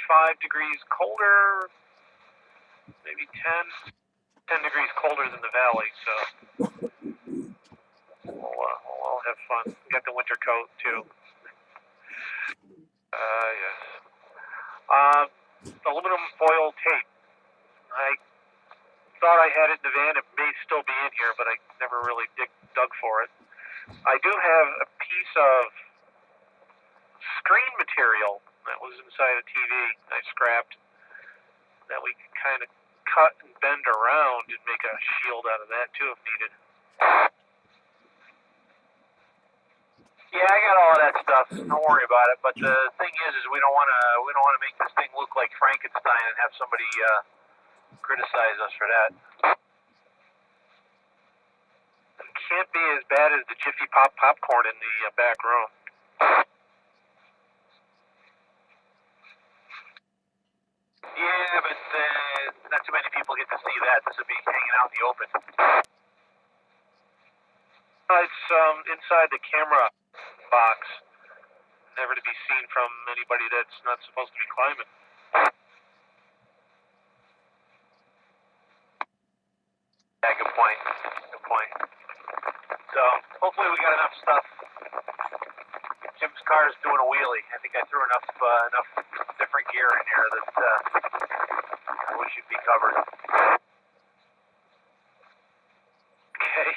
5 degrees colder, maybe 10 degrees colder than the valley, so we'll all have fun. We got the winter coat too. Yes. Aluminum foil tape. I thought I had it in the van. It may still be in here, but I never really dug for it. I do have a piece of screen material that was inside a TV I scrapped that we can kind of cut and bend around and make a shield out of that too if needed. Yeah, I got all of that stuff. Don't worry about it. But the thing is we don't want to make this thing look like Frankenstein and have somebody criticize us for that. It can't be as bad as the Jiffy Pop popcorn in the back room. Yeah, but not too many people get to see that. This would be hanging out in the open. It's inside the camera box, never to be seen from anybody that's not supposed to be climbing. Yeah, good point. Good point. So hopefully we got enough stuff. Jim's car is doing a wheelie. I think I threw enough different gear in here that we should be covered. Okay.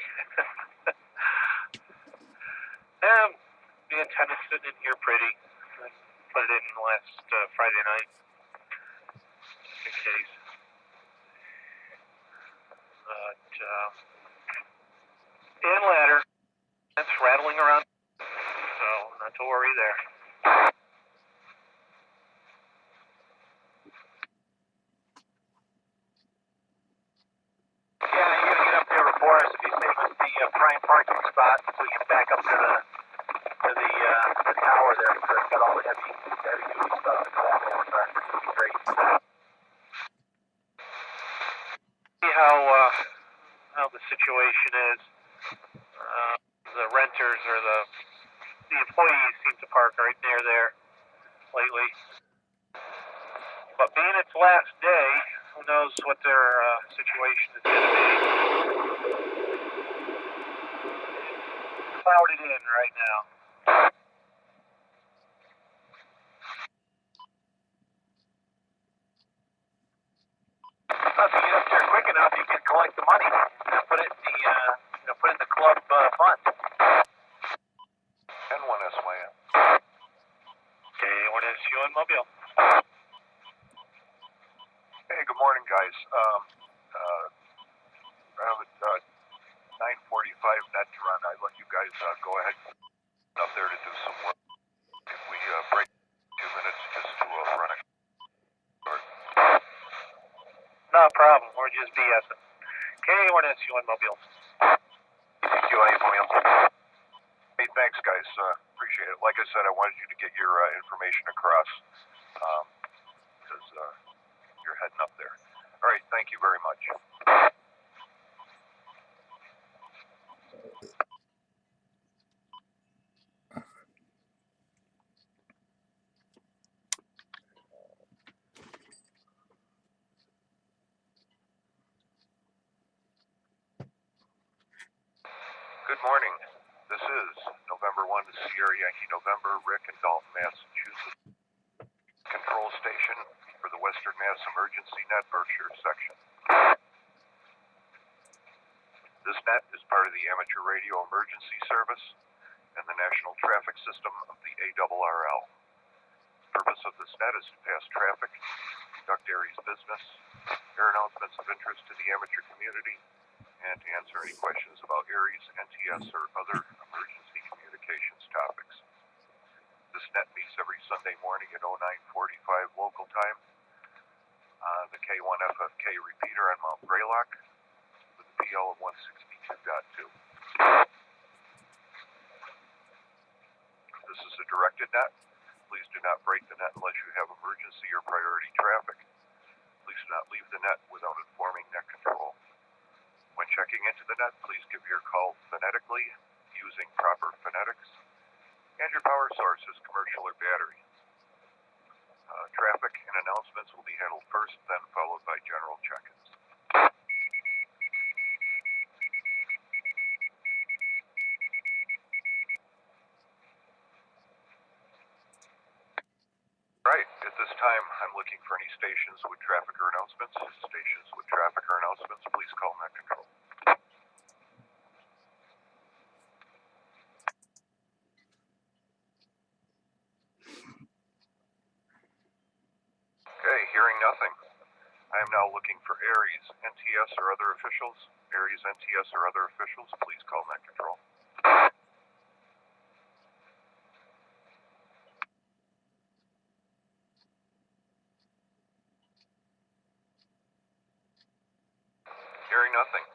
The antenna's sitting in here pretty. I put it in last Friday night, just in case. But, and ladder. That's rattling around, so not to worry there. Yeah, you gotta get up there before us if you save us the prime parking spot so we can back up to the tower there, because it's got all the heavy duty stuff in the back of the car. It'll be great. See how the situation is. The renters or the employees seem to park right near there lately. But being its last day, who knows what their situation is going to be. Clouded in right now. Well, if you get up there quick enough, you can collect the money and put it in the club fund. N1 SYN. K1 SUN Mobile. Hey, good morning, guys. Around 9:45 net to run. I let you guys go ahead up there to do some work. If we break 2 minutes just to run it. No problem. We're just BSing. K1 SUN Mobile. Hey, thanks, guys. Appreciate it. Like I said, I wanted you to get your information across because you're heading up there. All right. Thank you very much. Good morning. This is November 1 to Sierra Yankee November, Rick in Dalton, Massachusetts. Control station for the Western Mass Emergency Net Berkshire section. This net is part of the Amateur Radio Emergency Service and the National Traffic System of the ARRL. The purpose of this net is to pass traffic, conduct Aries business, air announcements of interest to the amateur community, and to answer any questions about Aries, NTS, or other emergency communications topics. This net meets every Sunday morning at 09:45 local time on the K1FFK repeater on Mount Greylock with a PL of 162.2. This is a directed net. Please do not break the net unless you have emergency or priority traffic. Please do not leave the net without informing net control. When checking into the net, please give your call phonetically using proper phonetics, and your power source is commercial or battery. Traffic in a announcements will be handled first, then followed by general check-ins. Right, at this time, I'm looking for any stations with traffic or announcements. Stations with traffic or announcements, please call Net Control. Okay, hearing nothing. I am now looking for Aries, NTS, or other officials. Aries, NTS, or other officials, please call Net Control. Hearing nothing.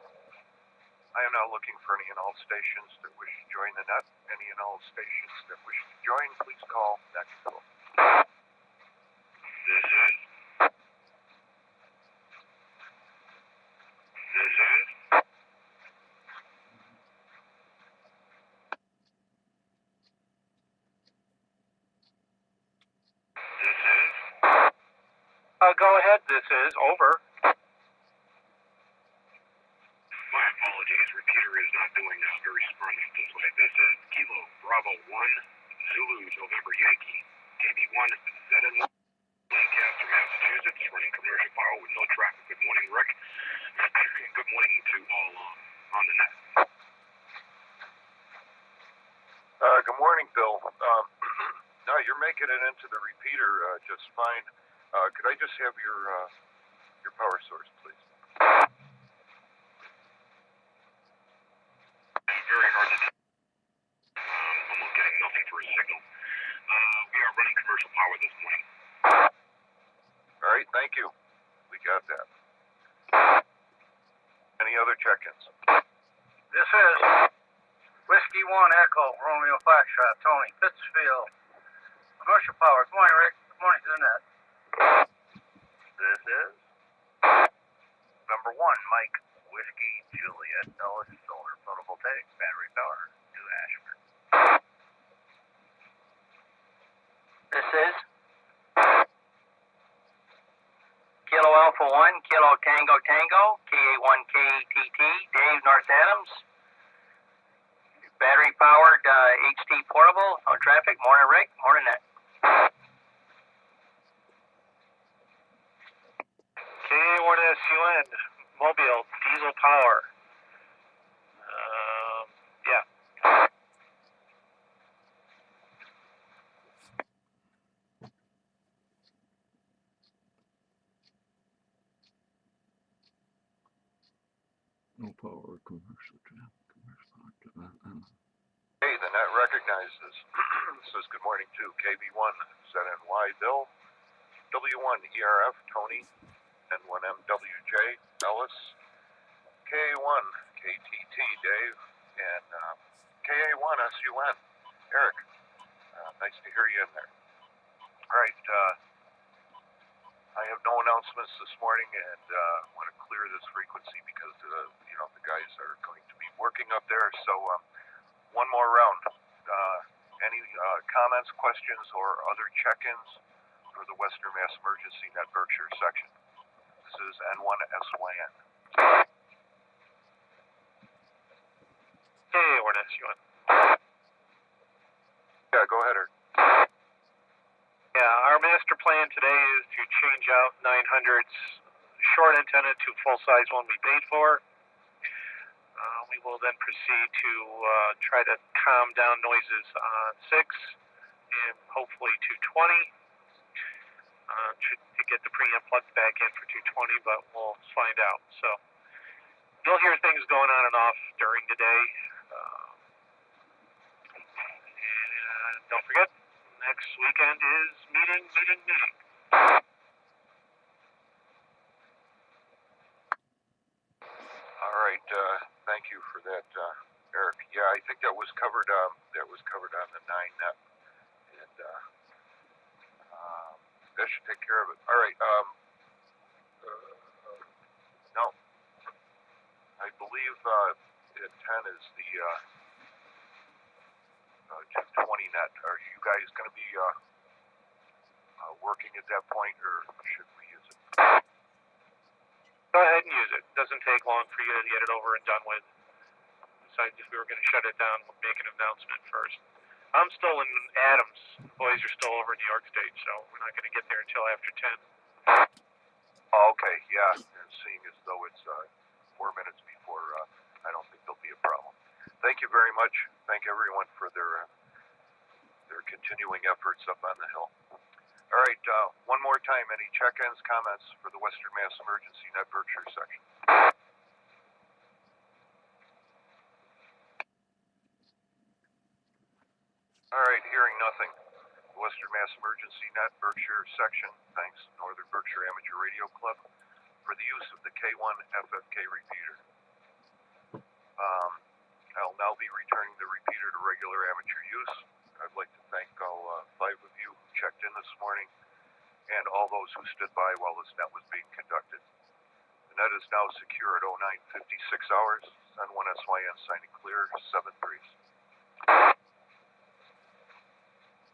I am now looking for any and all stations that wish to join the net. Any and all stations that wish to join, please call Net Control. This is. This is. This is. Go ahead. This is over. My apologies. Repeater is not doing very sprightly this way. This is Kilo Bravo 1, Zulu November Yankee, KB1, ZN1, Lancaster, Massachusetts, running commercial power with no traffic. Good morning, Rick. Good morning to all on the net. Good morning, Bill. No, you're making it into the repeater just fine. Could I just have your power source, please? Very hard to tell. Almost getting nothing for a signal. We are running commercial power this morning. All right, thank you. We got that. Any other check-ins? This is Whiskey 1 Echo, Romeo Foxtrot, Tony, Pittsfield. Commercial power. Good morning, Rick. Good morning to the net. This is number 1, Mike, Whiskey, Juliet, Ellis, Solar, Photovoltaic, Battery Power, New Ashford. This is Kilo Alpha 1, Kilo Tango Tango, KA1KTT, Dave North Adams. Battery powered HT portable, no traffic. Morning, Rick. Morning, net. KA1SUN, Mobile, diesel power. Yeah. No power, commercial traffic, Hey, the net recognizes. Says good morning to KB1, ZNY, Bill, W1, ERF, Tony, N1MWJ, Ellis, KA1, KTT, Dave, and KA1, SUN, Eric. Nice to hear you in there. All right, I have no announcements this morning, and want to clear this frequency because the guys are going to be working up there. So one more round. Any comments, questions, or other check-ins for the Western Mass Emergency Net Berkshire section? This is N1SYN. KA1SUN. Yeah, go ahead, Eric. Yeah, our master plan today is to change out 900's short antenna to full-size one we paid for. We will then proceed to try to calm down noises on 6 and hopefully 220 to get the preamp plugged back in for 220, but we'll find out. So you'll hear things going on and off during the day. And don't forget, next weekend is meeting. All right, thank you for that, Eric. Yeah, I think that was covered. That was covered on the 9net, and that should take care of it. All right. No, I believe at 10 is the 220 net. Are you guys going to be working at that point, or should doesn't take long for you to get it over and done with. Decided if we were going to shut it down, we'll make an announcement first. I'm still in Adams. The boys are still over in New York State, so we're not going to get there until after 10. Oh, okay, yeah. And seeing as though it's 4 minutes before, I don't think there'll be a problem. Thank you very much. Thank everyone for their continuing efforts up on the hill. All right, one more time, any check-ins, comments for the Western Mass Emergency Net Berkshire section? All right, hearing nothing. The Western Mass Emergency Net Berkshire section thanks Northern Berkshire Amateur Radio Club for the use of the K1 FFK repeater. I'll now be returning the repeater to regular amateur use. I'd like to thank all 5 of you who checked in this morning and all those who stood by while this net was being conducted. The net is now secure at 09:56 hours. Send 1 SYN signing clear, 7 3s.